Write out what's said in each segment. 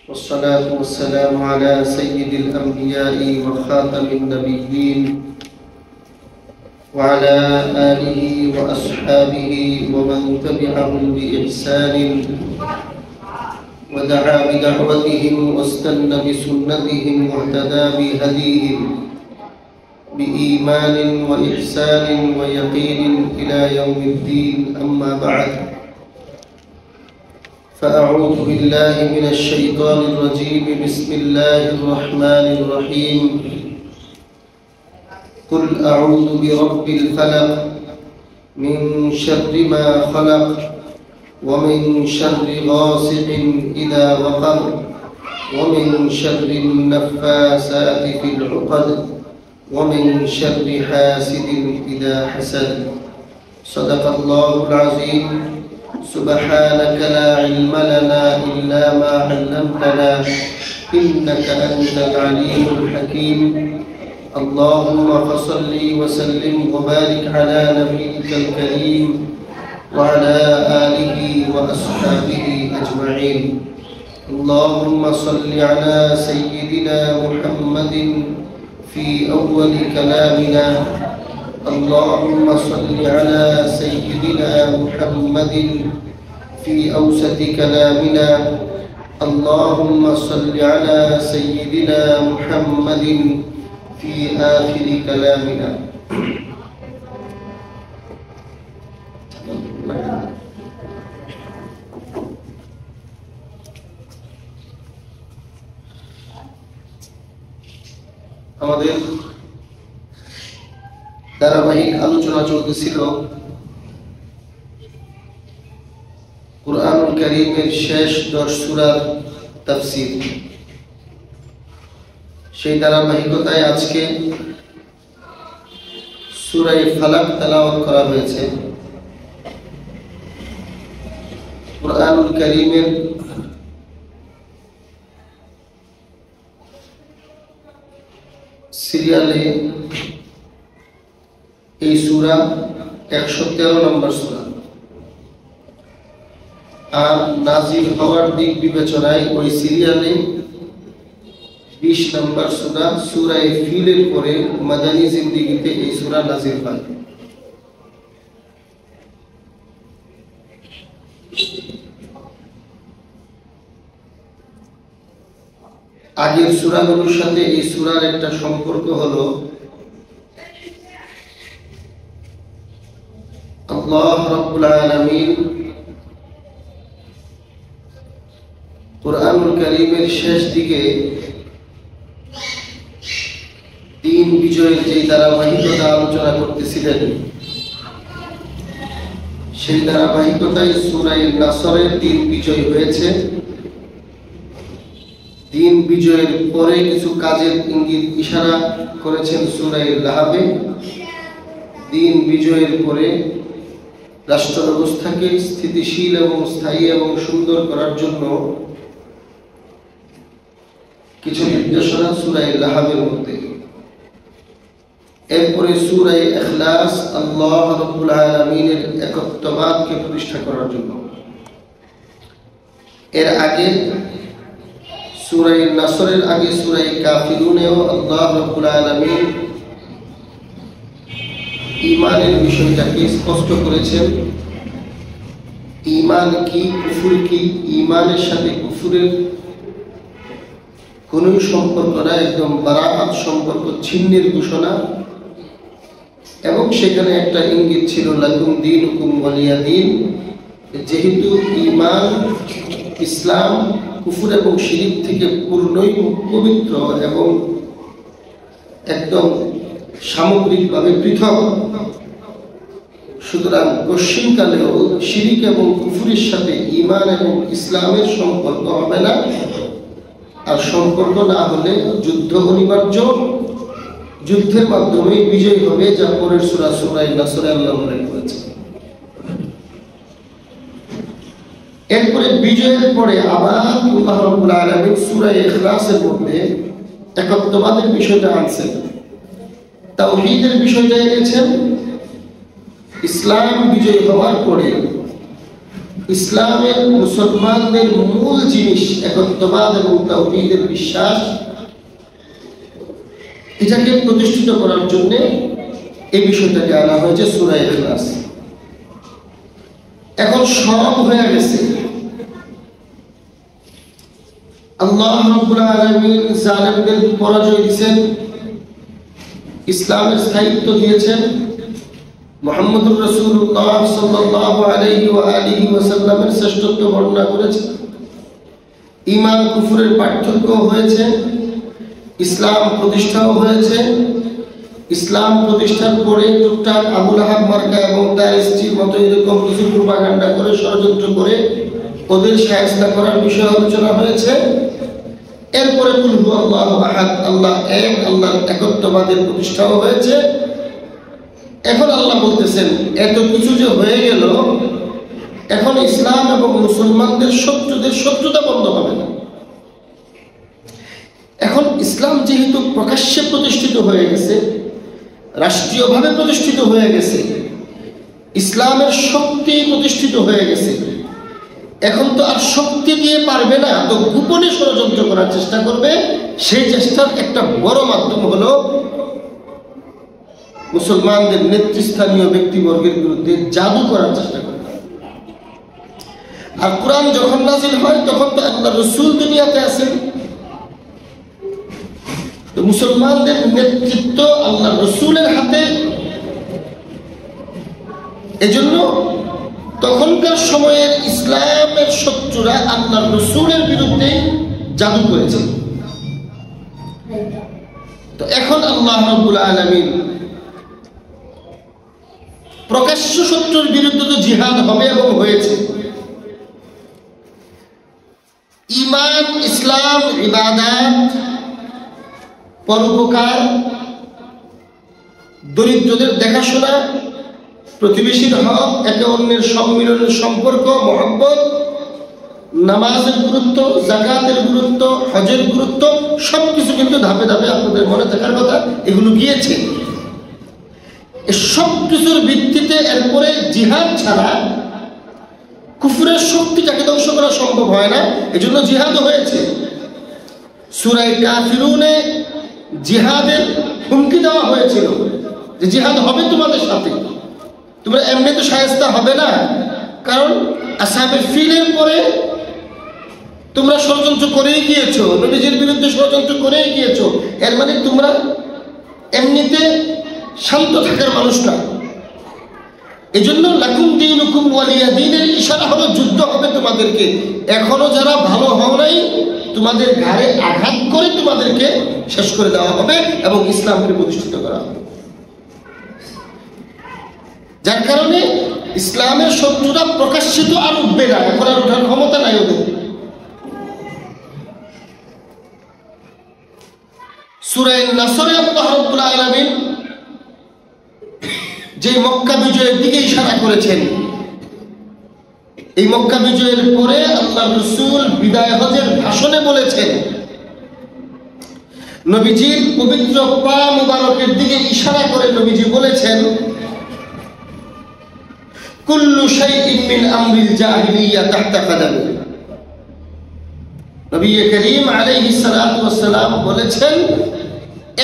والصلاة والسلام على سيد الأنبياء وخاتم النبيين وعلى آله وأصحابه ومن تبعهم بإحسان ودعا بدعوتهم واستنى بسنتهم واهتدى بهديهم بإيمان وإحسان ويقين إلى يوم الدين. أما بعد، فأعوذ بالله من الشيطان الرجيم. بسم الله الرحمن الرحيم. قل أعوذ برب الفلق من شر ما خلق ومن شر غاسق إذا وقب ومن شر النفاثات في العقد ومن شر حاسد إذا حسد. صدق الله العظيم. سبحانك لا علم لنا إلا ما علمتنا إنك أنت العليم الحكيم. اللهم فصل وسلم وبارك على نبيك الكريم وعلى آله وأصحابه أجمعين. اللهم صل على سيدنا محمد في أول كلامنا. اللهم صل على سيدنا محمد في أوسط كلامنا. اللهم صل على سيدنا محمد في آخر كلامنا. আমাদের ধারাবাহিক আলোচনা চলতেছিল কুরআনুল কারীমের শেষ 10 সূরার তাফসীর। সেই ধারাবাহিকতায় আজকে সূরা ফালাক তেলাওয়াত করা হয়েছে। কুরআনুল কারীমের সিরিয়ালে এই সূরা 113 নম্বর সূরা, আর নাজিল হওয়ার দিক বিবেচনায় ওই সিরিয়ালে 20 নম্বর সূরা, সূরা ফিলের পরে মাদানী জিন্দেগিতে এই সূরা নাজিল হয়। আগের সূরাগুলোর সাথে এই সূরার একটা সম্পর্ক হলো আল্লাহ রাব্বুল আলামিন কুরআনুল কারীমের শেষ দিকে দিন বিজয়ের যে ধারাবাহিকতা আলোচনা করতেছিলেন, সেই ধারাবাহিকতায় সূরা নাসরের দিন বিজয় হয়েছে। দিন বিজয়ের পরে কিছু কাজের ইঙ্গিত ইশারা করেছেন সূরা লাহাবে। দিন বিজয়ের পরে রাষ্ট্র ব্যবস্থাকে স্থিতিশীল এবং স্থায়ী এবং সুন্দর করার জন্য কিছু নির্দেশনা সূরা লাহাবের মধ্যে। এরপরে সূরা ইখলাস আল্লাহ রাব্বুল আলামিনের একত্ববাদকে প্রতিষ্ঠা করার জন্য। এর আগে সূরা নাসরের আগে সূরা কাফিরুনেও আল্লাহ রাব্বুল আলামিন ঈমানের বিষয়টাকে স্পষ্ট করেছেন। ঈমান কি, কুফর কি, ঈমানের সাথে কুফরের কোন সম্পর্ক না, একদম বারাআত সম্পর্ক ছিন্নের ঘোষণা। এবং সেখানে একটা ইঙ্গিত ছিল লাকুম দীনুকুম ওয়ালিয়া দীন। যেহেতু ঈমান, ইসলাম কুফর এবং শিরক থেকে পূর্ণই পবিত্র এবং একদম সামগ্রিকভাবে পৃথক, সুতরাং পশ্চিমকালেও শিরক এবং কুফরের সাথে ঈমান এবং ইসলামের সম্পর্ক হবে না। আর সম্পর্ক না হলে যুদ্ধ অনিবার্য, যুদ্ধের মাধ্যমে বিজয় হবে, যা পরের সূরা সূরা নাসরে আল্লাহ উল্লেখ করেছে। এরপরে বিজয়ের পরে আবার আল্লাহ রাব্বুল আলামিন সূরা ইখলাসের মধ্যে একত্ববাদের বিষয়টা আনছেন, তাওহীদের বিষয়টা এনেছেন। ইসলাম বিজয় হওয়ার পরে ইসলামের মুসলমানদের মূল জিনিস একত্ববাদ এবং তাওহীদের বিশ্বাস, এটাকে প্রতিষ্ঠিত করার জন্য এই বিষয়টাকে আনা হয়েছে সূরা ইখলাস। এখন সব হয়ে গেছে, আল্লাহ রাব্বুল আলামিন জালেমদের পরাজয় দিয়েছেন, ইসলামের স্থায়িত্ব দিয়েছেন, মুহাম্মদুর রাসূলুল্লাহ সাল্লাল্লাহু আলাইহি ওয়া আলিহি ওয়াসাল্লামের শ্রেষ্ঠত্ব বর্ণনা করেছেন, ঈমান কুফরের পার্থক্য হয়েছে, ইসলাম প্রতিষ্ঠাও হয়েছে। ইসলাম প্রতিষ্ঠার পরে টুকটাক আবু লাহাব মার্কা এবং তার স্ত্রীর মতো এরকম কিছু প্রোপাগান্ডা করে ষড়যন্ত্র করে ওদের শায়েস্তা করার বিষয় আলোচনা হয়েছে। এরপরে কুল হুয়াল্লাহু আহাদ, আল্লাহ এক, আল্লাহর একত্ববাদের প্রতিষ্ঠাও হয়েছে। এখন আল্লাহ বলতেছেন এত কিছু যে হয়ে গেল, এখন ইসলাম এবং মুসলমানদের শত্রুদের শত্রুতা বন্ধ হবে না। এখন ইসলাম যেহেতু প্রকাশ্যে প্রতিষ্ঠিত হয়ে গেছে, রাষ্ট্রীয়ভাবে প্রতিষ্ঠিত হয়ে গেছে, ইসলামের শক্তি প্রতিষ্ঠিত হয়ে গেছে, এখন তো আর শক্তি দিয়ে পারবে না, তো গোপনে ষড়যন্ত্র করার চেষ্টা করবে। সেই চেষ্টার একটা বড় মাধ্যম হলো মুসলমানদের নেতৃস্থানীয় ব্যক্তিবর্গের বিরুদ্ধে জাদু করার চেষ্টা করবে। আর কোরআন যখন নাযিল হয় তখন তো আল্লাহ রাসূল দুনিয়াতে আছেন, তো মুসলমানদের নেতৃত্ব আল্লাহ রাসূলের হাতে। এজন্য তখনকার সময়ের ইসলামের শত্রুরা আল্লাহ রাসূলের বিরুদ্ধে জাদু করেছে। তো এখন আল্লাহ রাব্বুল আলামিন প্রকাশ্য শত্রুর বিরুদ্ধে তো জিহাদ হবে এবং হয়েছে। ঈমান, ইসলাম, ইবাদত, পরোপকার, দরিদ্রদের দেখাশোনা, প্রতিবেশীর হক, একে অন্যের সম্মিলনের সম্পর্ক, মহব্বত, নামাজের গুরুত্ব, যাকাতের গুরুত্ব, হজের গুরুত্ব, সবকিছু কিন্তু ধাপে ধাপে আপনাদের মনে থাকার কথা এগুলো গিয়েছে। এই সব কিছুর ভিত্তিতে এরপরে জিহাদ ছাড়া কুফরের শক্তিটাকে ধ্বংস করা সম্ভব হয় না, এজন্য জিহাদও হয়েছে। সূরা কাফিরুনে জিহাদের হুমকি দেওয়া হয়েছিল যে জিহাদ হবে তোমাদের সাথে, তোমরা এমনি তো শায়েস্তা হবে না, কারণ আসহাবে ফিলের পরে তোমরা ষড়যন্ত্র করেই গিয়েছো, নবীজির বিরুদ্ধে ষড়যন্ত্র করেই গিয়েছো, এর মানে তোমরা এমনিতে শান্ত থাকার মানুষ না। এজন্য লাকুম দীনুকুম ওয়ালিয়া দীনের ইশারা হলো যুদ্ধ হবে তোমাদেরকে। এখনো যারা ভালো হও নাই তোমাদের ঘাড়ে আঘাত করে তোমাদেরকে শেষ করে দেওয়া হবে এবং ইসলামকে প্রতিষ্ঠিত করা হবে। যার কারণে ইসলামের শত্রুরা প্রকাশিত আর উঠবে না, এখন আর ওঠার ক্ষমতা নাই ওদের। সূরা নাসরে আল্লাহ রাব্বুল আলামিন যে মক্কা বিজয়ের দিকে ইশারা করেছেন, এই মক্কা বিজয়ের পরে আল্লাহ রাসূল বিদায় হজের ভাষণে বলেছেন, নবীজির পবিত্র পা মুবারকের দিকে ইশারা করে নবীজি বলেছেন, কুল্লু শাইইন মিন আমরিল জাহিলিয়া তাহতা কাদামি। নবী করিম আলাইহিস সালাতু ওয়াস সালাম বলেছেন,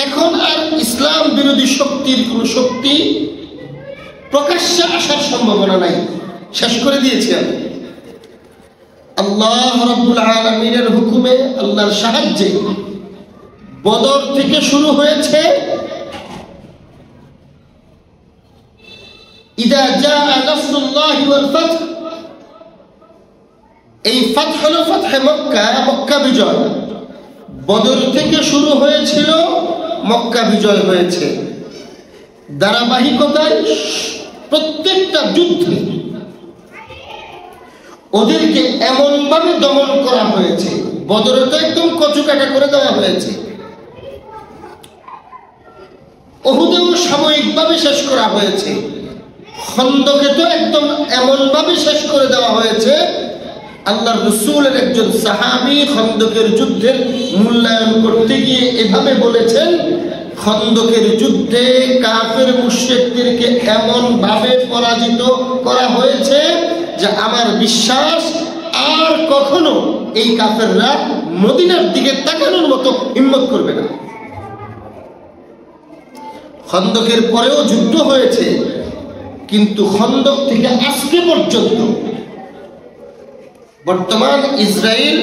এখন আর ইসলাম বিরোধী শক্তির কোন শক্তি প্রকাশ্যে আসার সম্ভাবনা নাই, শেষ করে দিয়েছি আমি। আল্লাহ রাব্বুল আলামিনের হুকুমে, আল্লাহর সাহায্যে বদর থেকে শুরু হয়েছে। ইদা জাআ নাসরুল্লাহি ওয়াল ফাth, এই ফাth হলো ফাথে মক্কা, মক্কা বিজয়। বদর থেকে শুরু হয়েছিল, মক্কা বিজয় হয়েছে। ধারাবাহিকতায় প্রত্যেকটা যুদ্ধে ওদেরকে এমন ভাবে দমন করা হয়েছে, বদরে তো একদম কচুকাটা করে দেওয়া হয়েছে, উহুদেও সাময়িকভাবে শেষ করা হয়েছে, খন্দকে তো একদম এমন ভাবে শেষ করে দেওয়া হয়েছে। আল্লাহর রাসূলের একজন সাহাবী খন্দকের যুদ্ধের মূল্যায়ন করতে গিয়ে এভাবে বলেছেন, খন্দকের যুদ্ধে কাফের মুশরিকদেরকে এমন ভাবে পরাজিত করা হয়েছে যে আমার বিশ্বাস আর কখনো এই কাফেররা মদিনার দিকে তাকানোর মতো হিম্মত করবে না। খন্দকের পরেও যুদ্ধ হয়েছে, কিন্তু খন্দক থেকে আজকে পর্যন্ত বর্তমান ইসরায়েল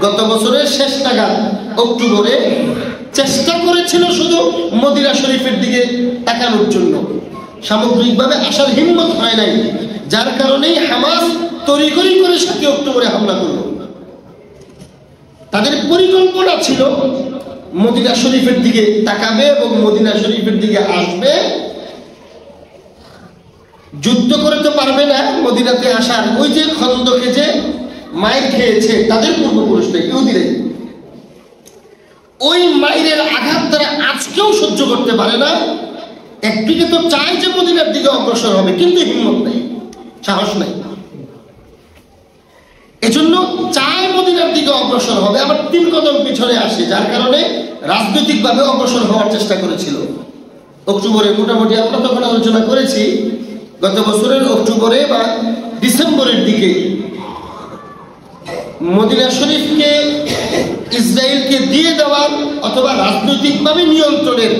গত বছরের শেষ নাগাদ অক্টোবরে চেষ্টা করেছিল শুধু মদিনা শরীফের দিকে তাকানোর জন্য, সামগ্রিকভাবে আসার হিম্মত হয় নাই, যার কারণেই হামাস তড়িঘড়ি করে 7 অক্টোবরে হামলা করল। তাদের পরিকল্পনা ছিল মদিনা শরীফের দিকে তাকাবে এবং মদিনা শরীফের দিকে আসবে, যুদ্ধ করে তো পারবে না মদিনাতে আসার। ওই যে খন্দকে যে মাইর খেয়েছে তাদের পূর্বপুরুষরা ইহুদিরাই, ওই মাইরের আঘাত তারা আজকেও সহ্য করতে পারে না। একদিকে তো চায় যে মদিনার দিকে অগ্রসর হবে, কিন্তু হিম্মত নেই, সাহস নেই। এজন্য চায় মদিনার দিকে অগ্রসর হবে, আবার 3 কদম পিছনে আসে, যার কারণে রাজনৈতিকভাবে অগ্রসর হওয়ার চেষ্টা করেছিল। অক্টোবরে মোটামুটি আমরা তখন আলোচনা করেছি, গত বছরের অক্টোবরে বা ডিসেম্বরের দিকে মদিনা শরীফকে ইসরায়েলকে দিয়ে দেওয়ার অথবা রাজনৈতিকভাবে নিয়ন্ত্রণের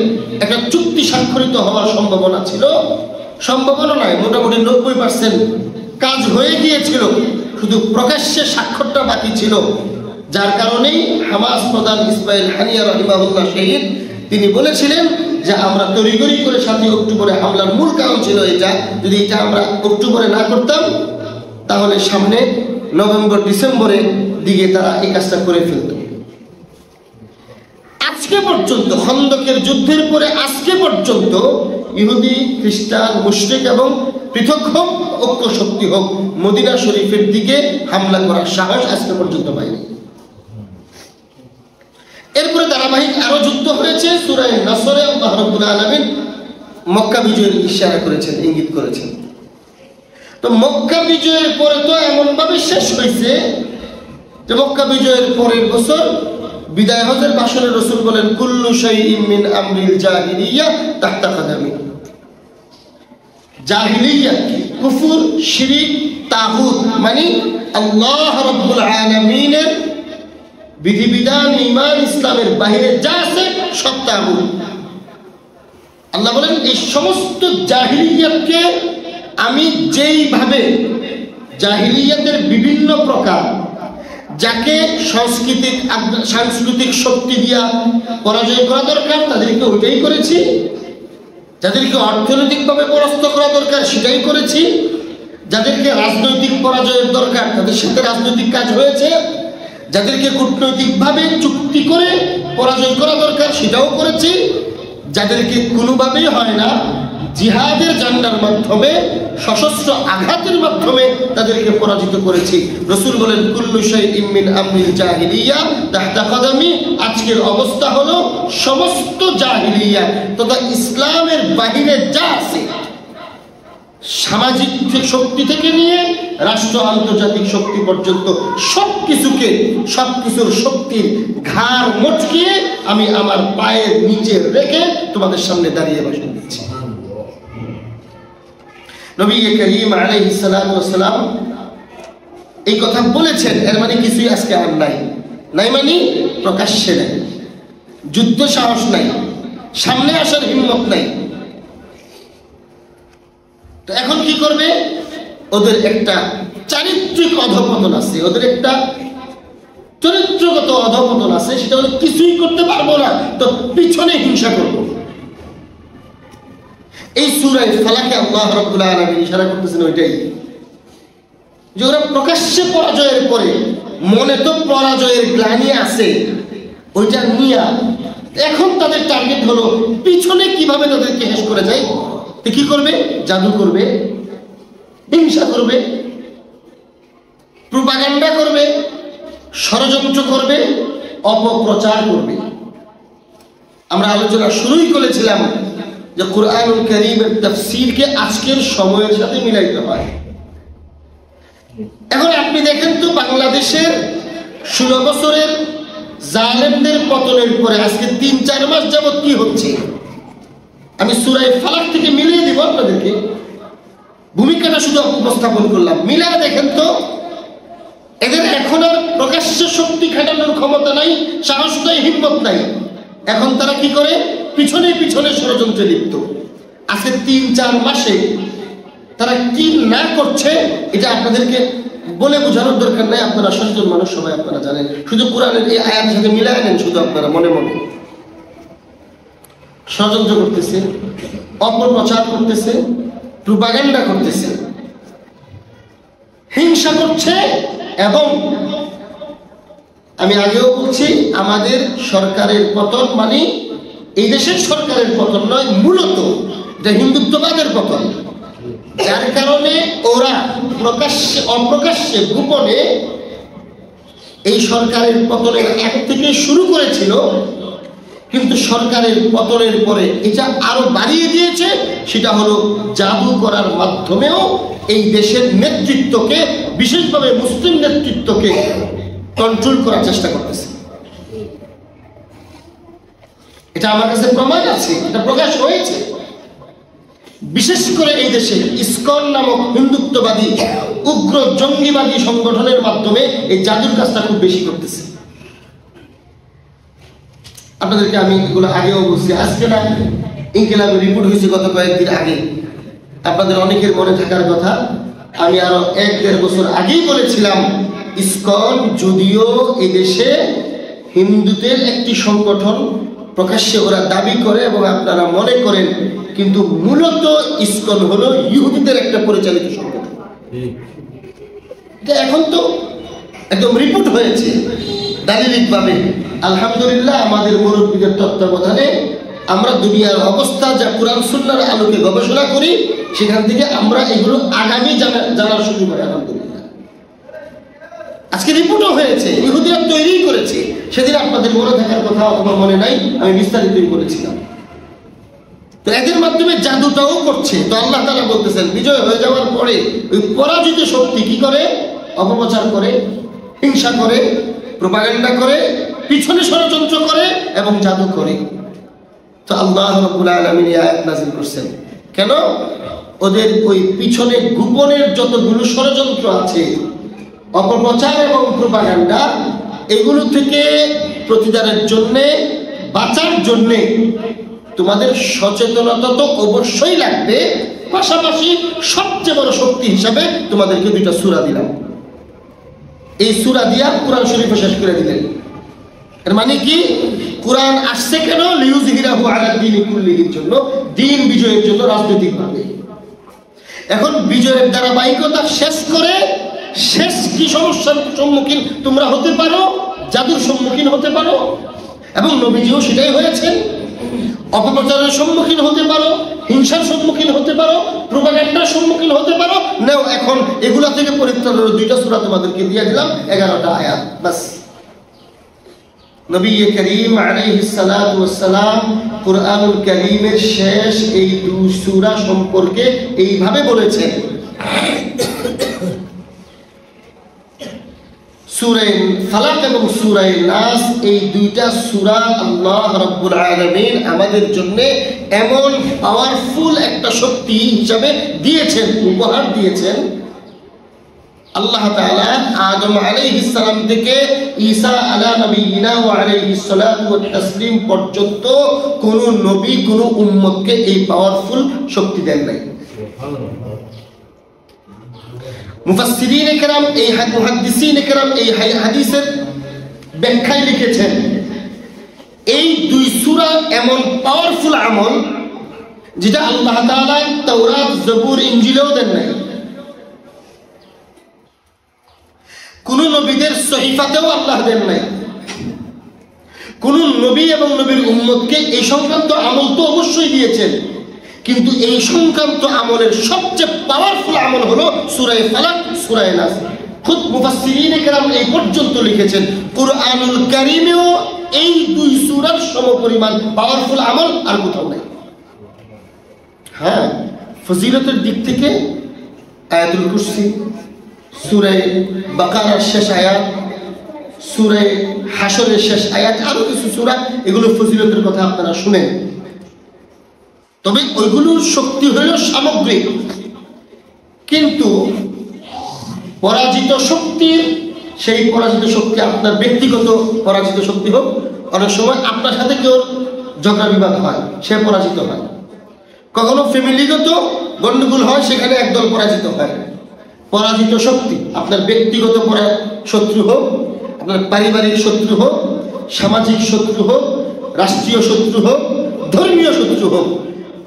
একটা চুক্তি স্বাক্ষরিত হওয়ার সম্ভাবনা ছিল। সম্ভাবনা নয়, মোটামুটি 90% কাজ হয়ে গিয়েছিল, শুধু প্রকাশ্যে স্বাক্ষরটা বাকি ছিল। যার কারণেই হামাস প্রধান ইসমাইল হানিয়া রাহিমাহুল্লাহ শহীদ তিনি বলেছিলেন যে আমরা তড়িঘড়ি করে 7 অক্টোবরে হামলার মূল কারণ ছিল এটা, যদি এটা আমরা অক্টোবরে না করতাম তাহলে সামনে নভেম্বর ডিসেম্বরের দিকে তারা এই কাজটা করে ফেলত। আজকে পর্যন্ত খন্দকের যুদ্ধের পরে আজকে পর্যন্ত ইহুদি, খ্রিস্টান, মুশরিক এবং পৃথক হোক, ঐক্য শক্তি হোক, মদিনা শরীফের দিকে হামলা করার সাহস আজকে পর্যন্ত পায়নি। এরপরে ধারাবাহিক আরো যুদ্ধ হয়েছে। সূরা নাসরে আল্লাহ রাব্বুল আলামিন মক্কা বিজয়ের ইশারা করেছেন, ইঙ্গিত করেছেন। তো মক্কা বিজয়ের পরে তো এমন ভাবে শেষ হয়েছে যে মক্কা বিজয়ের পরের বছর বিদায় হজের ভাষণে রাসূল বলেন, কুল্লু শাইইন মিন আমরিল জাহিলিয়া তাহতা কাদামি। জাহিলিয়া কি? কুফর, শিরক, তাগুত, মানে আল্লাহ রাব্বুল আলামিনের বিধিবিধান, ঈমান, ইসলামের বাইরে যা আছে সব তাগুত। আল্লাহ বলেন এই সমস্ত জাহিলিয়াতকে আমি যেইভাবে জাহিলিয়াতের বিভিন্ন প্রকার, যাকে সাংস্কৃতিক শক্তি দিয়া পরাজয় করা দরকার তাদেরকে ওইটাই করেছি, যাদেরকে অর্থনৈতিকভাবে পরাস্ত করা দরকার সেটাই করেছি, যাদেরকে রাজনৈতিক পরাজয়ের দরকার তাদের সাথে রাজনৈতিক কাজ হয়েছে, যাদেরকে কূটনৈতিকভাবে চুক্তি করে পরাজয় করা দরকার সেটাও করেছি, যাদেরকে কোনোভাবেই হয় না জিহাদের জান্ডার মাধ্যমে, সশস্ত্র আঘাতের মাধ্যমে তাদেরকে পরাজিত করেছি। রাসূল বলেন, কুল্লু শাইইন মিন আমরিল জাহিলিয়া তাহতা কদামি। আজকের অবস্থা হলো সমস্ত জাহিলিয়া তথা ইসলামের বাহিরে যা আছে, সামাজিক শক্তি থেকে নিয়ে রাষ্ট্র আন্তর্জাতিক শক্তি পর্যন্ত সবকিছুর শক্তির ঘাড় মটকিয়ে আমি আমার পায়ের নিচে রেখে তোমাদের সামনে দাঁড়িয়ে ভাষণ দিচ্ছি। নবী করিম আলাইহিস সালাতু ওয়াস সালাম এই কথা বলেছেন, এর মানে কিছুই আজকে আর নাই। মানে প্রকাশ্যে নাই, যুদ্ধ সাহস নাই, সামনে আসার হিম্মত নাই। তো এখন কি করবে? ওদের একটা চারিত্রিক অধঃপতন আছে, ওদের একটা চরিত্রগত অধঃপতন আছে, সেটা হলো কিছুই করতে পারবো না তো পিছনে হিংসা করবো। এই সূরা ফালাকে আল্লাহ রাব্বুল আলামিন ইশারা করতেছেন ওইটাই, যে ওরা প্রকাশ্যে পরাজয়ের পরে মনে তো পরাজয়ের গ্লানি আছে, ওইটা নিয়া এখন তাদের টার্গেট হলো পিছনে কিভাবে তাদেরকে হেস করে যায়। তো কি করবে? জাদু করবে, হিংসা করবে, প্রোপাগান্ডা করবে, ষড়যন্ত্র করবে, অপপ্রচার করবে। আমরা আলোচনা শুরুই করেছিলাম যে কুরআনুল কারীমের তাফসীরকে আজকের সময়ের সাথে মিলাইতে হয়। এখন আপনি দেখেন তো বাংলাদেশের 16 বছরের জালেমদের পতনের পরে আজকে 3-4 মাস যাবত কি হচ্ছে, আমি সূরা ফালাক থেকে মিলিয়ে দিব আপনাদেরকে। ভূমিকাটা শুধু উপস্থাপন করলাম। মিলা দেখেন তো, এদের এখন আর প্রকাশ্যে শক্তি খাটানোর ক্ষমতা নাই, সাহস নাই, হিম্মত নাই। এখন তারা কি করে? পিছনে পিছনে ষড়যন্ত্রে লিপ্ত। আজকে 3-4 মাসে তারা কি না করছে এটা আপনাদেরকে বলে বোঝানোর দরকার নাই। আপনারা সচেতন মানুষ, সবাই আপনারা জানেন। শুধু কোরআনের এই আয়াতের সাথে মিলায় নেন, শুধু আপনারা মনে মনে। ষড়যন্ত্র করতেছে, অপপ্রচার করতেছে, প্রোপাগান্ডা করতেছে, হিংসা করছে। এবং আমি আগেও বলছি, আমাদের সরকারের পতন মানে এই দেশের সরকারের পতন নয়, মূলত এটা হিন্দুত্ববাদের পতন। যার কারণে ওরা প্রকাশ্যে অপ্রকাশ্যে গোপনে এই সরকারের পতনের এক থেকে শুরু করেছিল, কিন্তু সরকারের পতনের পরে এটা আরো বাড়িয়ে দিয়েছে। সেটা হলো জাদু করার মাধ্যমেও এই দেশের নেতৃত্বকে, বিশেষভাবে মুসলিম নেতৃত্বকে কন্ট্রোল করার চেষ্টা করতেছে। এটা আমার কাছে প্রমাণ আছে, এটা প্রকাশ হয়েছে। বিশেষ করে এই দেশে ইসকন নামক হিন্দুত্ববাদী উগ্র জঙ্গিবাদী সংগঠনের মাধ্যমে এই জাদুর কাজটা খুব বেশি করতেছে। আপনাদেরকে আমি এগুলো আগেও বলছি, আজকে না ইনকিলাবের রিপোর্ট হয়েছে গত কয়েকদিন আগে। আপনাদের অনেকের মনে থাকার কথা, আমি আরো 1-1.5 বছর আগেই বলেছিলাম, ইসকন যদিও এই দেশে হিন্দুদের একটি সংগঠন প্রকাশ্যে ওরা দাবি করে এবং আপনারা মনে করেন, কিন্তু মূলত ইসকন হলো ইহুদিদের একটা পরিচালিত সংগঠন। এখন তো একদম রিপোর্ট হয়েছে দালিলিকভাবে। আলহামদুলিল্লাহ, আমাদের মুরব্বীদের তত্ত্বাবধানে আমরা দুনিয়ার অবস্থা যা কোরআন সুন্নাহর আলোকে গবেষণা করি, সেখান থেকে আমরা এগুলো আগামী জানার সুযোগ হয়। আলহামদুলিল্লাহ, আজকে রিপোর্টও হয়েছে, ইহুদিরা তৈরি করেছে। সেদিন আপনাদের মনে থাকার কথা অথবা মনে নাই, আমি বিস্তারিতই বলেছিলাম। তো এদের মাধ্যমে জাদুটাও করছে। তো আল্লাহ তাআলা বলতেছেন, বিজয় হয়ে যাওয়ার পরে ওই পরাজিত শক্তি কি করে? অপপ্রচার করে, হিংসা করে, প্রোপাগান্ডা করে, পিছনে ষড়যন্ত্র করে এবং জাদু করে। তো আল্লাহ রাব্বুল আলামিন এই আয়াত নাযিল করছেন কেন? ওদের ওই পিছনে গোপনের যতগুলো ষড়যন্ত্র আছে, অপপ্রচার এবং প্রোপাগান্ডা, এগুলো থেকে প্রতিদানের জন্য, বাঁচার জন্য তোমাদের সচেতনতা তো অবশ্যই লাগবে। পাশাপাশি সবচেয়ে বড় শক্তি হিসাবে তোমাদেরকে 2টা সূরা দিলাম। এই সূরা দিয়া কোরআন শরীফ শেষ করে দিলেন। এর মানে কি? কোরআন আসছে কেন? লিইউযহিরাহু আলা দ্বীনি কুল্লিহির জন্য, দ্বীন বিজয়ের জন্য, রাজনৈতিকভাবে। এখন বিজয়ের ধারাবাহিকতা শেষ করে শেষ কি সমস্যার সম্মুখীন তোমরা হতে পারো? জাদুর সম্মুখীন হতে পারো, এবং নবীজিও সেটাই হয়েছে। অপপ্রচারের সম্মুখীন হতে পারো, হিংসার সম্মুখীন হতে পারো, প্রোপাগান্ডার সম্মুখীন হতে পারো। নাও এখন এগুলা থেকে পরিত্রাণের 2টা সূরা তোমাদেরকে দিয়ে দিলাম, 11টা আয়াত বাস। নবী করিম আলাইহিস সালাতু ওয়াস সালাম কুরআনুল কারীমের শেষ এই 2 সূরা সম্পর্কে এইভাবে বলেছেন। সূরা ফালাক এবং সূরা নাস, এই 2টা সূরা আল্লাহ রাব্বুল আলামিন আমাদের জন্য এমন পাওয়ারফুল একটা শক্তি হিসাবে দিয়েছেন, উপহার দিয়েছেন। আল্লাহ তাআলা আদম আলাইহিস সালাম থেকে ঈসা আলা নবিয়িনা ওয়া আলাইহিস সালাতু ওয়াত তাসলিম পর্যন্ত কোন নবী, কোন উম্মতকে এই পাওয়ারফুল শক্তি দেন নাই। মুফাসসিরিন کرام, এই মুহাদ্দিসিন کرام এই হাদিসের ব্যাখ্যায় লিখেছেন, এই 2 সূরা এমন পাওয়ারফুল আমল যেটা আল্লাহ তাআলা তাওরাত, জবুর, ইনজিলেও দেন নাই। কোন নবীদের সহিফাতেও আল্লাহ দেন নাই। কোন নবী এবং নবীর উম্মতকে এই সংক্রান্ত আমল তো অবশ্যই দিয়েছেন, কিন্তু এই সংক্রান্ত আমলের সবচেয়ে পাওয়ারফুল আমল হলো সূরা ফালাক, সূরা নাস। খুদ মুফাসসিরিন کرام এই পর্যন্ত লিখেছেন, কুরআনুল কারীমেও এই 2 সূরার সমপরিমাণ পাওয়ারফুল আমল আর কোথাও নেই। হ্যাঁ, ফজিলতের দিক থেকে আয়াতুল কুরসি, সূরা বাকারার শেষ আয়াত, সূরা হাশরের শেষ আয়াত, আরো কিছু সূরা, এগুলো ফজিলতের কথা আপনারা শুনেন। তবে ওইগুলোর শক্তি হলো সামগ্রিক। কিন্তু পরাজিত শক্তির সেই পরাজিত শক্তি আপনার ব্যক্তিগত পরাজিত শক্তি হোক, অনেক সময় আপনার সাথে কেউ ঝগড়া বিবাদ হয়, সে পরাজিত হয়। কখনো ফ্যামিলিগত গন্ডগোল হয়, সেখানে একদল পরাজিত হয়। পরাজিত শক্তি আপনার ব্যক্তিগত শত্রু হোক, আপনার পারিবারিক শত্রু হোক, সামাজিক শত্রু হোক, রাষ্ট্রীয় শত্রু হোক, ধর্মীয় শত্রু হোক,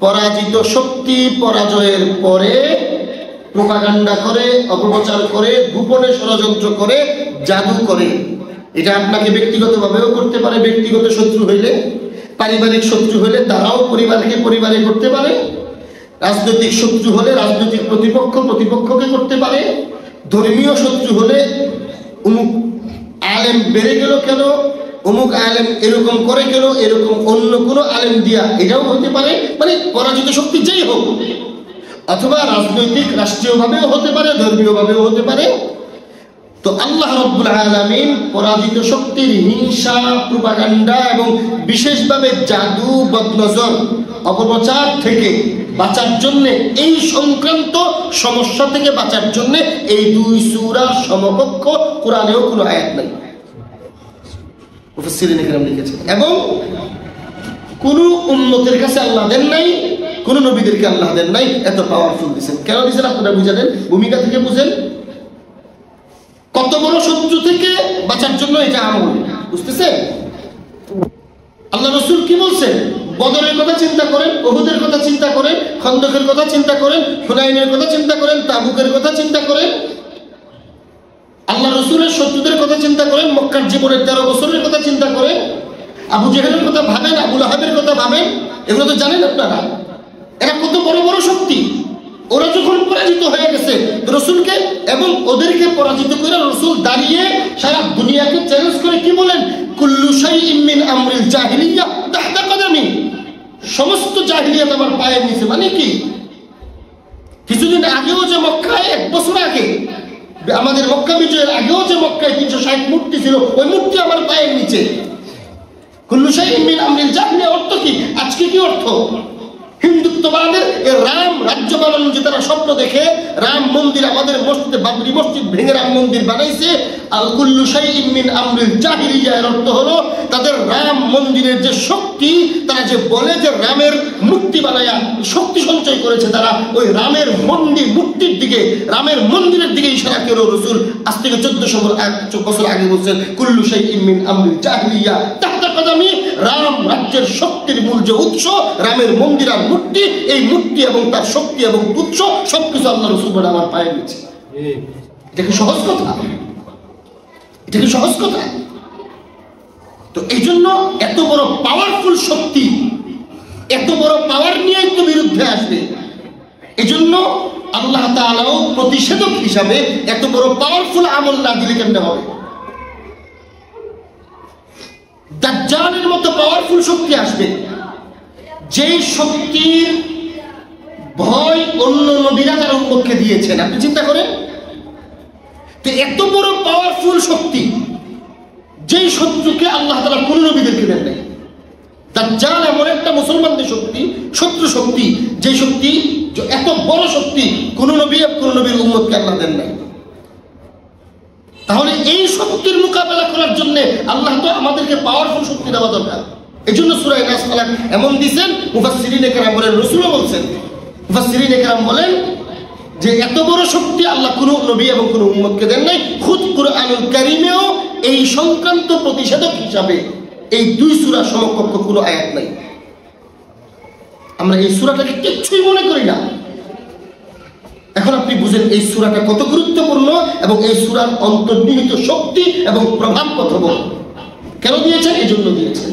পরাজিত শক্তি পরাজয়ের পরে প্রোপাগান্ডা করে, অপপ্রচার করে, গোপনে ষড়যন্ত্র করে, জাদু করে। এটা আপনাকে ব্যক্তিগতভাবেও করতে পারে, ব্যক্তিগত শত্রু হইলে, পারিবারিক শত্রু হলে তারাও পরিবারে করতে পারে, রাজনৈতিক শত্রু হলে রাজনৈতিক প্রতিপক্ষকে করতে পারে, ধর্মীয় শত্রু হলে অমুক আলেম বেড়ে গেল কেন, অমুক আলেম এরকম করে কেন, এরকম অন্য কোনো আলেম দিয়া, এটাও হতে পারে। মানে পরাজিত শক্তি যেই হোক, অথবা রাজনৈতিক রাষ্ট্রীয়ভাবেও হতে পারে, ধর্মীয়ভাবেও হতে পারে। তো আল্লাহ রাব্বুল আলামিন পরাজিত শক্তির হিংসা, প্রোপাগান্ডা এবং বিশেষভাবে জাদু, বদনজর, অপপ্রচার থেকে বাঁচার জন্য, এই সংক্রান্ত সমস্যা থেকে বাঁচার জন্য এই দুই সূরার সমকক্ষ কোরআনেও কোনো আয়াত নাই, মুফাসসিরিনে কেরাম লিখেছেন। এবং কোন উম্মতের কাছে আল্লাহ দেন নাই, কোন নবীদেরকে আল্লাহ দেন নাই, এত পাওয়ারফুল দিয়েছেন। কেন দিয়েছেন আপনারা বুঝালেন, ভূমিকা থেকে বুঝেন। কত বড় শত্রু থেকে বাঁচার জন্য এটা আমল, বুঝতেছেন? আল্লাহ রাসূল কি বলছেন? বদরের কথা চিন্তা করেন, উহুদের কথা চিন্তা করেন, খন্দকের কথা চিন্তা করেন, হুনাইনের কথা চিন্তা করেন, তাবুকের কথা চিন্তা করেন। আল্লাহ রাসূলের শত্রুদের কথা চিন্তা করেন, মক্কার জীবনের 13 বছরের কথা চিন্তা করেন, আবু জেহেলের কথা ভাবেন, আবু লাহাবের কথা ভাবেন। এগুলো তো জানেন আপনারা, এরা কত বড় বড় শক্তি। ওরা যখন পরাজিত হয়ে গেছে রাসূলকে এবং ওদেরকে পরাজিত করে রাসূল দাঁড়িয়ে সারা দুনিয়াকে চ্যালেঞ্জ করে কি বলেন? কুল্লু শাইইন মিন আমরিল জাহিলিয়্যাহ তাহতা কদামি। সমস্ত জাহিলিয়াত আমার পায়ের নিচে। মানে কি? কিছুদিন আগেও যে মক্কায়, 1 বছর আগে আমাদের মক্কা বিজয়ের আগেও যে মক্কায় 360 মূর্তি ছিল, ওই মূর্তি আমার পায়ের নিচে। কুল্লু শাইইন মিন আমরিল জাহিলিয়্যাহ অর্থ কি? আজকে কি অর্থ? হিন্দুত্ববাদের রাম রাজ্য বানানো যে তারা স্বপ্ন দেখে, রাম মন্দির, আমাদের মসজিদে বাবরি মসজিদ ভেঙে রাম মন্দির বানাইছে। আল কুল্লু শাইইন মিন আমরিল জাহিলিয়্যাহ এর অর্থ হলো তাদের রাম মন্দিরের যে শক্তি, তারা যে বলে যে রামের মূর্তি বানায়া শক্তি সঞ্চয় করেছে, তারা ওই রামের মূর্তির দিকে, রামের মন্দিরের দিকে ইশারা করে রাসূল আজ থেকে 1400 বছর আগে বলছেন কুল্লু শাইইন মিন আমরিল জাহিলিয়্যাহ তাহতা কদামি। রাম রাজ্যের শক্তির মূল যে উৎস, রামের মন্দির আর মূর্তি, এই মূর্তি এবং তার শক্তি এবং উৎস সবকিছু আল্লাহ রাসূল বলে আমার পায়ের নিচে। এটা কি সহজ কথা? এটা কি সহজ কথা? তো এই জন্য এত বড় পাওয়ারফুল শক্তি, এত বড় পাওয়ার নিয়ে তো বিরুদ্ধে আসবে। এই জন্য আল্লাহ তাআলাও প্রতিষেধক হিসাবে এত বড় পাওয়ারফুল আমল না দিলে কেমনে হবে? দাজ্জালের মতো পাওয়ারফুল শক্তি আসবে, যেই শক্তির ভয় অন্য নবীরা তার উম্মতকে দিয়েছেন। আপনি চিন্তা করেন তো, এত বড় পাওয়ারফুল শক্তি, যেই শত্রুকে আল্লাহ তাআলা কোন নবীদেরকে দেন নাই। দাজ্জাল এমন একটা মুসলমানদের শক্তি, শত্রু শক্তি, যে শক্তি, এত বড় শক্তি কোন নবীর উম্মতকে আল্লাহ দেন নাই। তাহলে এই শক্তির মোকাবেলা করার জন্য আল্লাহ তো আমাদেরকে পাওয়ারফুল শক্তি দেওয়া দরকার। এই জন্য সূরা নাস ফালাক এমন দিয়েছেন, মুফাসসিরিনে কেরাম বলেন, রাসূলও বলছেন, মুফাসসিরিনে কেরাম বলেন যে এত বড় শক্তি আল্লাহ কোন নবী এবং কোন উম্মতকে দেন নাই। খুদ কুরআনুল কারীমেও এই সংক্রান্ত প্রতিষেধক হিসাবে এই 2 সূরা সমকক্ষ কোনো আয়াত নাই। আমরা এই সূরাটাকে কিচ্ছুই মনে করি না। এখন আপনি বুঝেন এই সূরাটা কত গুরুত্বপূর্ণ এবং এই সূরার অন্তর্নিহিত শক্তি এবং প্রভাব কত বড়। কেন দিয়েছেন? এই জন্য দিয়েছেন।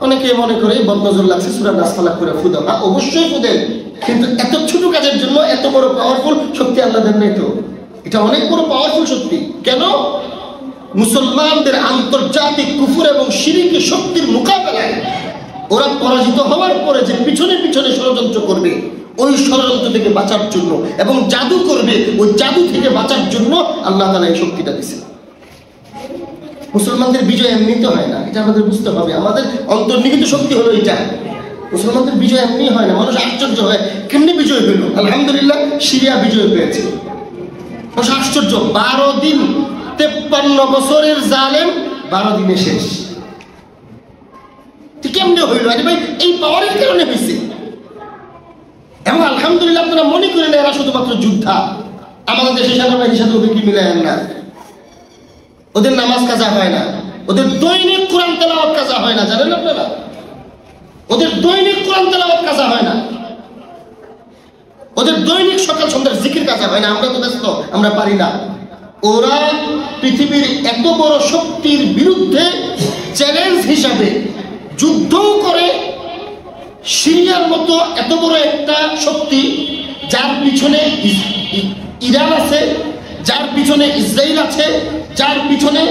অনেকে মনে করে বদনজর লাগছে, সূরা নাস ফালাক করে ফু দাও। অবশ্যই ফু দেন, কিন্তু এত ছোট কাজের জন্য এত বড় পাওয়ারফুল শক্তি আল্লাহ দেন নাই তো। এটা অনেক বড় পাওয়ারফুল শক্তি। কেন? মুসলমানদের আন্তর্জাতিক কুফর এবং শিরকের শক্তির মোকাবেলায় ওরা পরাজিত হওয়ার পরে যে পিছনে পিছনে ষড়যন্ত্র করবে, ওই ষড়যন্ত্র থেকে বাঁচার জন্য, এবং জাদু করবে, ওই জাদু থেকে বাঁচার জন্য আল্লাহ তাআলা এই শক্তিটা দিয়েছেন। মুসলমানদের বিজয় এমনিতে হয় না, এটা আমাদের বুঝতে হবে। আমাদের অন্তর্নিহিত শক্তি হলো এটা। মুসলমানদের বিজয় এমনি হয় না, মানুষ আশ্চর্য হয় কেমনি বিজয় হইল। আলহামদুলিল্লাহ সিরিয়া বিজয় পেয়েছে, মানুষ আশ্চর্য। 12 দিন, 53 বছরের জালেম 12 দিনে শেষ। কেমনে হইল? আরে ভাই এই পাওয়ারের কারণে হয়েছে। এবং আলহামদুলিল্লাহ আপনারা মনে করেন এরা শুধুমাত্র যোদ্ধা, আমাদের দেশের সেনাবাহিনীর সাথে ওদের কি মিলায় না, ওদের নামাজ কাজা হয় না, ওদের দৈনিক কোরআন তেলাওয়াত কাজা হয় না, জানেন আপনারা? ওদের দৈনিক কোরআন তেলাওয়াত কাজা হয় না, ওদের দৈনিক সকাল সন্ধ্যার জিকির কাজা হয় না। আমরা তো ব্যস্ত, আমরা পারি না। ওরা পৃথিবীর এত বড় শক্তির বিরুদ্ধে চ্যালেঞ্জ হিসাবে যুদ্ধও করে। সিরিয়ার মতো এত বড় একটা শক্তি, যার পিছনে ইরান আছে, যার পিছনে ইসরায়েল আছে, যার পিছনে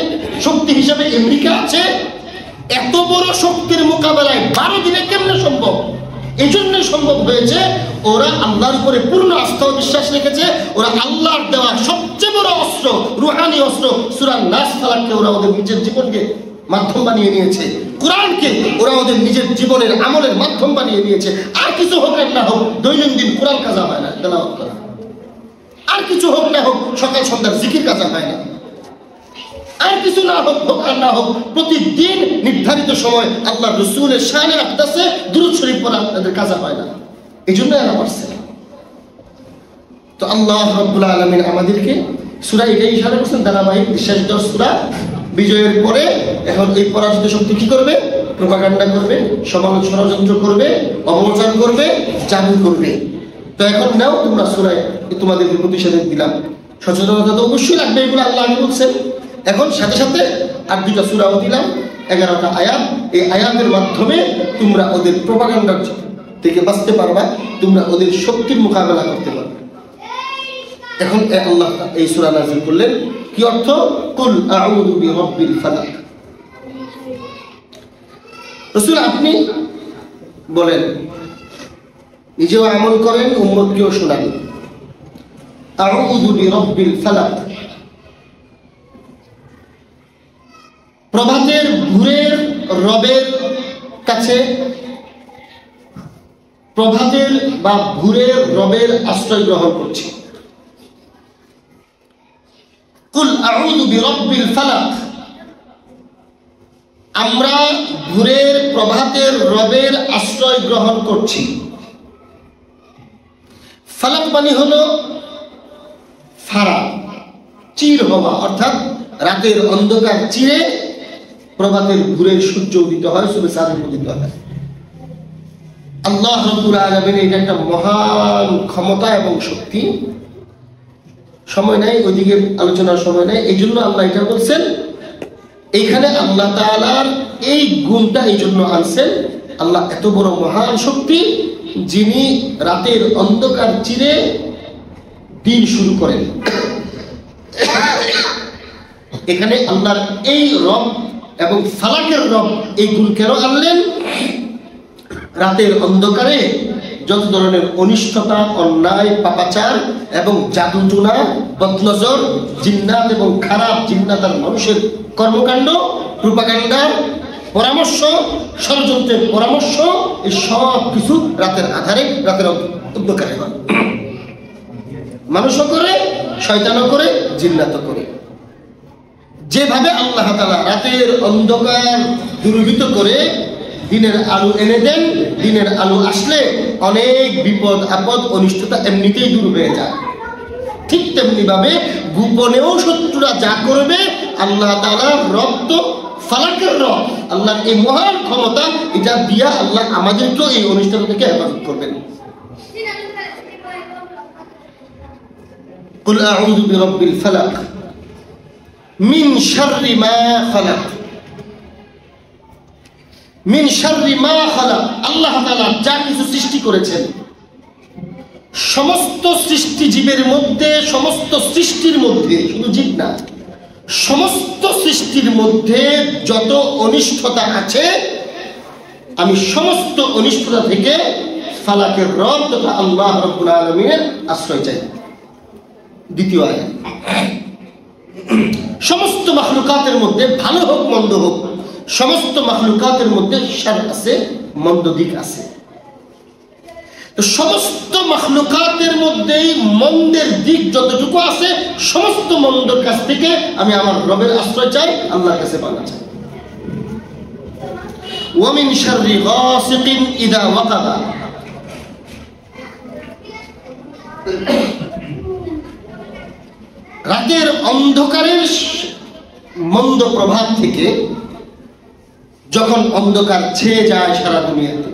শক্তি হিসাবে আমেরিকা আছে, এত বড় শক্তির মোকাবেলায় 12 দিনে কেমনে সম্ভব? এই জন্যই সম্ভব হয়েছে, ওরা আল্লাহর উপরে পূর্ণ আস্থা ও বিশ্বাস রেখেছে। ওরা আল্লাহর দেওয়া সবচেয়ে বড় অস্ত্র, রুহানি অস্ত্র সূরা নাস ফালাককে ওরা ওদের নিজের জীবনকে মাধ্যম বানিয়ে নিয়েছে। কোরআনকে ওরা ওদের নিজের জীবনের আমলের মাধ্যম বানিয়ে নিয়েছে। আর কিছু হোক আর না হোক, দৈনন্দিন কোরআন কাজা হয় না, তেলাওয়াত করা। আর কিছু হোক না হোক, সকাল সন্ধ্যার জিকির কাজা হয় না। আর কিছু না হোক, হোক আর না হোক, প্রতিদিন নির্ধারিত সময় আল্লাহ রাসূলের শানে আকদাসে দুরূদ শরীফ পড়া তাদের কাজা হয় না। এই জন্য এরা পারছে। তো আল্লাহ রাব্বুল আলামিন আমাদেরকে সূরা এটাই ইশারা করছেন, ধারাবাহিক বিশ্বাসিত সূরা। বিজয়ের পরে এখন এই পরাজিত শক্তি কি করবে? প্রোপাগান্ডা করবে, সমালোচনা ষড়যন্ত্র করবে, অপপ্রচার করবে, জাদু করবে। তো এখন নাও তোমরা সূরায় তোমাদেরকে প্রতিষেধক দিলাম। সচেতনতা তো অবশ্যই লাগবে, এগুলো আল্লাহ আগে বলছেন। এখন সাথে সাথে আর 2টা সূরাও দিলাম, 11টা আয়াত। এই আয়াতের মাধ্যমে তোমরা ওদের প্রোপাগান্ডা থেকে বাঁচতে পারবা, তোমরা ওদের শক্তির মোকাবেলা করতে পারবে। এখন আল্লাহ এই সূরা নাযিল করলেন। কি অর্থ? কুল আউযু বিরাব্বিল ফালাক। রাসূল আপনি বলেন, নিজেও আমল করেন, উম্মতকেও শোনান। আউযু বিরাব্বিল ফালাক, প্রভাতের ভোরের রবের কাছে, প্রভাতের বা ভোরের রবের আশ্রয় গ্রহণ করছি। কুল আউযু বিরাব্বিল ফালাক, আমরা ভোরের প্রভাতের রবের আশ্রয় গ্রহণ করছি। ফালাক মানে হলো ফারা, চির হওয়া, অর্থাৎ রাতের অন্ধকার চিরে প্রভাতের ভোরের সূর্য উদিত হয়, সূর্য চাঁদ উদিত হয়। আল্লাহ রাব্বুল আলামিন এটা একটা মহান ক্ষমতা এবং শক্তি। সময় নাই, ওইদিকে আলোচনার সময় নাই, এই জন্য আল্লাহ এটা বলছেন। এইখানে আল্লাহ তাআলার এই গুণটা এই জন্য আনছেন, আল্লাহ এত বড় মহান শক্তি, যিনি রাতের অন্ধকার চিরে দিন শুরু করেন। এখানে আল্লাহর এই রব এবং ফালাকের রব এই গুণ কেন আনলেন? রাতের অন্ধকারে যত ধরনের অনিষ্টতা, অন্যায়, পাপাচার এবং জাদুটোনা, বদনজর, জিন্নাত এবং খারাপ জিন্নাত আর মানুষের কর্মকাণ্ড, প্রোপাগান্ডা, পরামর্শ, ষড়যন্ত্রের পরামর্শ, এই সব কিছু রাতের আধারে, রাতের অন্ধকারে হয়। মানুষও করে, শয়তানও করে, জিন্নাতও করে। যেভাবে আল্লাহ তাআলা রাতের অন্ধকার দূরীভূত করে দিনের আলো এনে দেন, দিনের আলো আসলে অনেক বিপদ আপদ অনিষ্টতা এমনিতেই দূর হয়ে যায়, ঠিক তেমনি ভাবে গোপনেও শত্রুরা যা করবে, আল্লাহ তাআলার রব তো ফালাকের রব, আল্লাহর এই মহান ক্ষমতা, এটা দিয়া আল্লাহ আমাদেরকেও এই অনিষ্টতা থেকে হেফাজত করবেন। কুল আউযু বিরাব্বিল ফালাক মিন শাররি মা খালাক। মিন শাররি মা খালাক, আল্লাহ তাআলা যা কিছু সৃষ্টি করেছেন, সমস্ত সৃষ্টি জীবের মধ্যে, সমস্ত সৃষ্টির মধ্যে, শুধু জীব না, সমস্ত সৃষ্টির মধ্যে যত অনিষ্টতা আছে, আমি সমস্ত অনিষ্টতা থেকে ফালাকের রব তথা আল্লাহ রাব্বুল আলামিনের আশ্রয় চাই। দ্বিতীয় আয়াত, সমস্ত মাখলুকাতের মধ্যে ভালো হোক মন্দ হোক, সমস্ত মাখলুকাতের মধ্যে শার আছে, মন্দ দিক আছে। তো সমস্ত মাখলুকাতের মধ্যেই মন্দের দিক যতটুকু আছে সমস্ত মন্দের কাছ থেকে আমি আমার রবের আশ্রয় চাই, আল্লাহর কাছে পানা চাই। ওয়া মিন শাররি গাসিকিন ইযা ওয়াকাবা, রাতের অন্ধকারের মন্দ প্রভাব থেকে যখন অন্ধকার ছেয়ে যায় সারা দুনিয়াতে,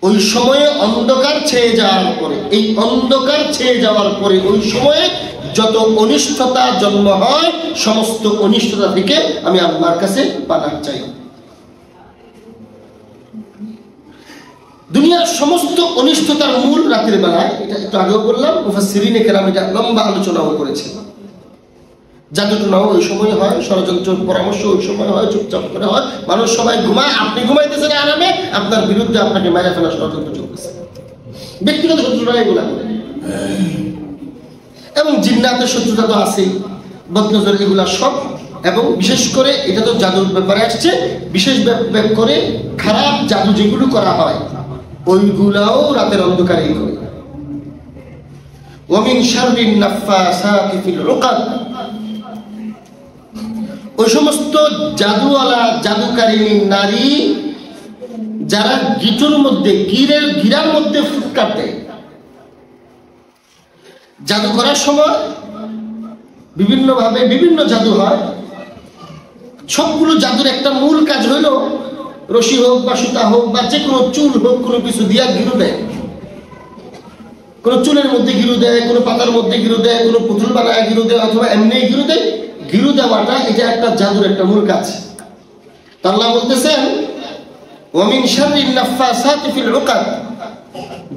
ওই সময়ে অন্ধকার ছেয়ে যাওয়ার পরে, এই অন্ধকার ছেয়ে যাওয়ার পরে ওই সময়ে যত অনিষ্টতা জন্ম হয় সমস্ত অনিষ্টতা থেকে আমি আল্লাহর কাছে পানা চাই। দুনিয়ার সমস্ত অনিষ্টতার মূল রাতের বেলায়, এটা একটু আগেও বললাম, মুফাসসিরিনে কেরাম এটা লম্বা আলোচনাও করেছে। জাদুটনাও ওই সময় হয়, ষড়যন্ত্র পরামর্শ ওই সময় হয়, চুপচাপ করে হয়, মানুষ সবাই ঘুমায়, আপনি ঘুমাইতেছেন আরামে, আপনার বিরুদ্ধে আপনাকে মারা ফেলা ষড়যন্ত্র চলতেছে, ব্যক্তিগত শত্রুরা এগুলা করে। এবং জিন্নাতের শত্রুতা তো আছেই, বদনজর, এগুলা সব। এবং বিশেষ করে এটা তো জাদুর ব্যাপারে আসছে, বিশেষ করে খারাপ জাদু যেগুলো করা হয় ওইগুলাও রাতের অন্ধকারেই করে। ওয়া মিন শাররিন নাফাসাতি ফিল উকাদ, ওই সমস্ত জাদুওয়ালা জাদুকারিনী নারী যারা গিটুর মধ্যে গিরার মধ্যে ফুৎকার দেয়। জাদু করার সময় বিভিন্ন ভাবে বিভিন্ন জাদু হয়। সবগুলো জাদুর একটা মূল কাজ হইল রশি হোক বা সুতা হোক বা যে কোনো চুল হোক, কোনো কিছু দিয়া গিরু দেয়, কোনো চুলের মধ্যে গিরু দেয়, কোনো পাতার মধ্যে গিরু দেয়, কোনো পুতুল বানায় গিরু দেয়, অথবা এমনি গিরু দেয়। গিরু দেওয়াটা এটা একটা জাদুর একটা মূল কাজ। আল্লাহ বলতেছেন ওয়া মিন শাররিন নাফাসাতি ফিল উকাদ,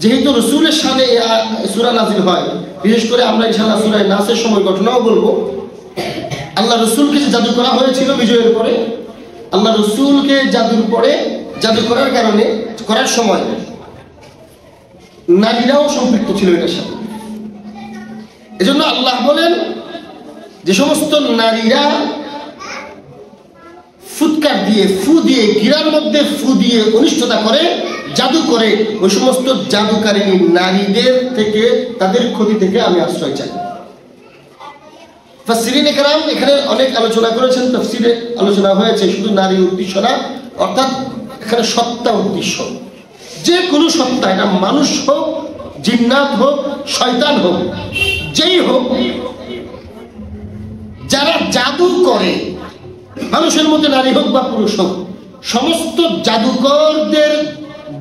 যেহেতু রাসূলের শানে সূরা নাযিল হয়, বিশেষ করে আমরা ইনশাআল্লাহ সূরা নাসের সময় ঘটনাও বলবো। আল্লাহ রাসূলকে যে জাদু করা হয়েছিল বিজয়ের পরে, আল্লাহ রাসূলকে জাদু করার কারণে করার সময় নারীরাও সম্পৃক্ত ছিল এটার সাথে। এজন্য আল্লাহ বলেন যে সমস্ত নারীরা ফুৎকার দিয়ে, ফু দিয়ে, গিরার মধ্যে ফু দিয়ে অনিষ্টতা করে, জাদু করে, ওই সমস্ত জাদুকারিনী নারীদের থেকে, তাদের ক্ষতি থেকে আমি আশ্রয় চাই। মুফাসসিরিনে কেরাম এখানে অনেক আলোচনা করেছেন, তাফসীরে আলোচনা হয়েছে শুধু নারী উদ্দেশ্য না, অর্থাৎ এখানে সত্তা উদ্দেশ্য। যে কোনো সত্তা, এটা মানুষ হোক, জিন্নাত হোক, শয়তান হোক, যেই হোক, যারা জাদু করে, মানুষের মধ্যে নারী হোক বা পুরুষ হোক, সমস্ত জাদুকরদের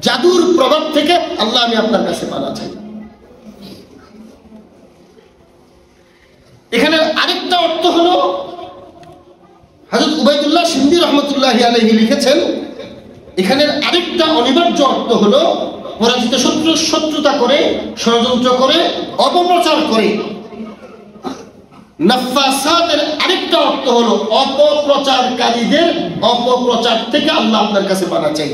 জাদুর প্রভাব থেকে আল্লাহ আমি আপনার কাছে পানা চাই। এখানে আরেকটা অর্থ হলো, হযরত উবাইদুল্লাহ সিন্দি রহমতুল্লাহি আলাইহি লিখেছেন, এখানের আরেকটা অনিবার্য অর্থ হলো পরাজিত শত্রুতা করে, ষড়যন্ত্র করে, অপপ্রচার করে। নাফাসাতের আরেকটা অর্থ হলো অপপ্রচারকারীদের অপপ্রচার থেকে আল্লাহ আপনার কাছে পানা চাই।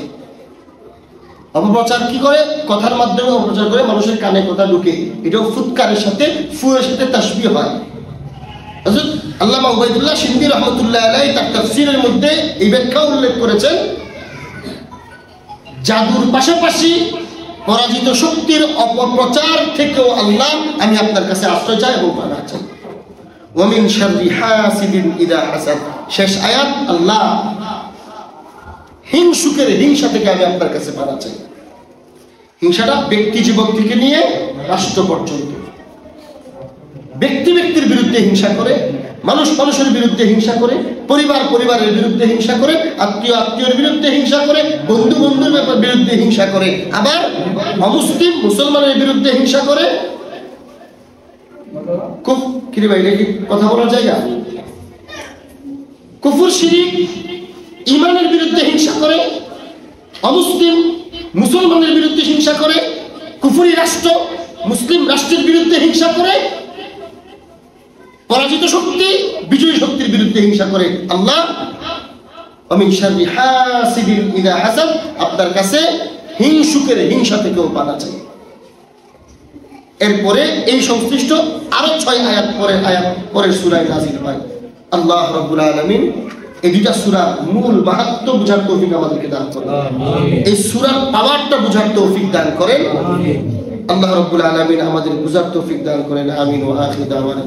অপপ্রচার কি করে? কথার মাধ্যমে অপপ্রচার করে, মানুষের কানে কথা ঢুকে, এটাও ফুৎকারের সাথে, ফুয়ের সাথে তাসবিহ হয়। হযরত আল্লামা উবাইদুল্লাহ সিন্দি রহমতুল্লাহ আলাইহি তার তাফসীরের মধ্যে এই ব্যাখ্যা উল্লেখ করেছেন, জাদুর পাশাপাশি পরাজিত শক্তির অপপ্রচার থেকেও আল্লাহ আমি আপনার কাছে আশ্রয় চাই এবং পানা চাই। ওয়া মিন শাররি হাসিদিন ইযা হাসাদ, শেষ আয়াত, আল্লাহ হিংসুকের হিংসা থেকে আমি আপনার কাছে পানা চাই। হিংসাটা ব্যক্তি জীবন থেকে নিয়ে রাষ্ট্র পর্যন্ত। ব্যক্তির বিরুদ্ধে হিংসা করে, মানুষ মানুষের বিরুদ্ধে হিংসা করে, পরিবারের বিরুদ্ধে হিংসা করে, আত্মীয়ের বিরুদ্ধে হিংসা করে, বন্ধুর বিরুদ্ধে হিংসা করে, আবার অমুসলিম মুসলমানের বিরুদ্ধে হিংসা করে। কিরে ভাই, এটা কি কথা বলার জায়গা? কুফর, শিরিক, ঈমানের বিরুদ্ধে হিংসা করে, অমুসলিম মুসলমানের বিরুদ্ধে হিংসা করে, কুফরি রাষ্ট্র মুসলিম রাষ্ট্রের বিরুদ্ধে হিংসা করে, পরাজিত শক্তি বিজয়ী শক্তির বিরুদ্ধে হিংসা করে। আল্লাহ ওয়া মিন শাররি হাসিদিন ইযা হাসাদ, আপনার কাছে হিংসুকের হিংসা থেকেও পানা চাই। এরপরে এই সংশ্লিষ্ট আরো 6 আয়াত পরের সূরায় নাযিল হয়। আল্লাহ রাব্বুল আলামিন এই দুইটা সূরার মূল মাহাত্ম্য বুঝার তৌফিক আমাদেরকে দান করেন। এই সূরার পাওয়ারটা বুঝার তৌফিক দান করেন। আল্লাহ রাব্বুল আলামিন আমাদের বুঝার তৌফিক দান করেন। আমিন ওয়া আখিরু দাওয়ানা।